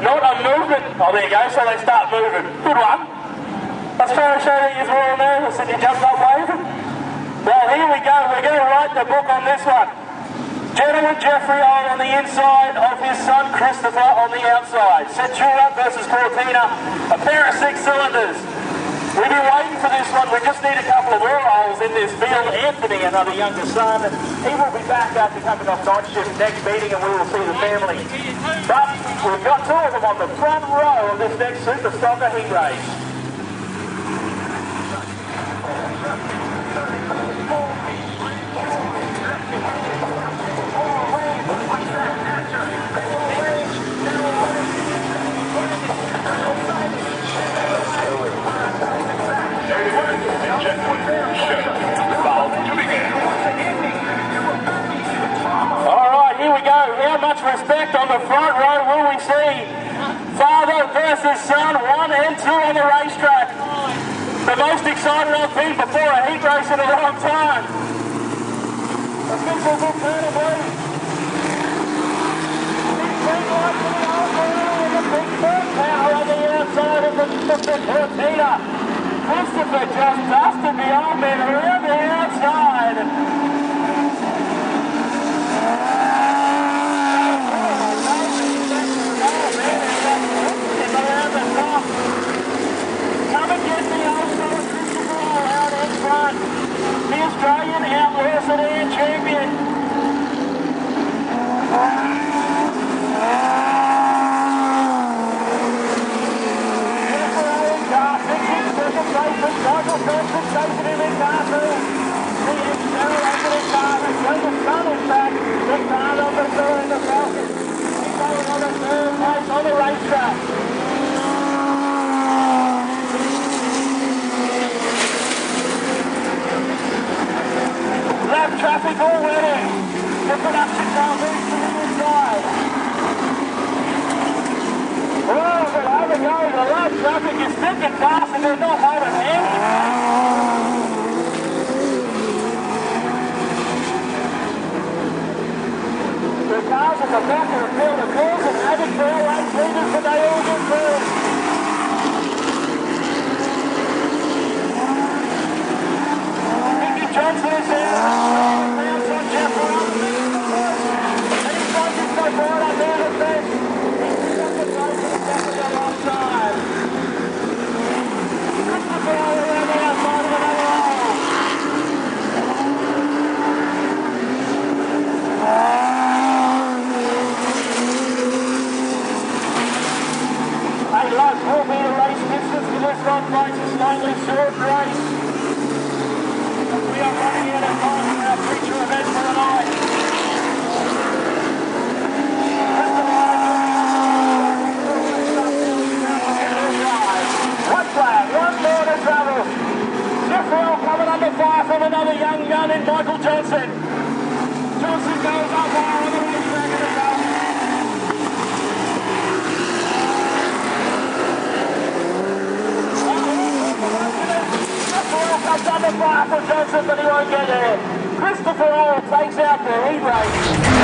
Not a movement. Oh, there you go. So they start moving. Good one. That's trying to show that you're all nervous and you jumped up waving. Well, here we go. We're going to write the book on this one. Gentleman Jeffrey O on the inside of his son Christopher on the outside. Centura versus Cortina, a pair of 6 cylinders. We've been waiting for this one. We just need a couple of more holes in this field. Anthony, another younger son, he will be back after coming off night shift next meeting and we will see the family. But we've got 2 of them on the front row of this next Super Stocker heat race. Alright, here we go. How much respect on the front row will we see? Father versus son, 1 and 2 on the racetrack. The most excited I've been before a heat race in a long time. Let's get some good turn, boys. Big light for the old girl with a big bird power on the outside of the Cortina. Christopher just dusted the old man around the outside. Around the top. Come and get the old fella Christopher out in front. The Australian Outlaw Sedan champion. Michael Thompson chasing him in car 2. The accelerator in car 2. The sun is back. The car number 2 in the Falcon. He's going on a 3rd place on the racetrack. Lap traffic already. The production car moves to the inside. Oh, but over goes the lap traffic is thick and fast and they're not holding hands. The cars at the back of the field of course and having 4 race leaders, but they all get through. Mickey Johnson is there. Now Son Jeffrey on the middle. He's got this so bright up there the best. He's got the place at the back of the left side. Christopher all around the outside of another hole. Hey, lads, will be a race distance for this one, folks. It's only short race. We are running out of time for our feature event for the night. One flag, 1 more to travel. Jeffrey coming under fire from another young gun in Michael Johnson. Johnson goes up high on the racetrack in the Falcon. Comes under fire for Johnson, but he won't get there. Christopher Earl takes out the heat race.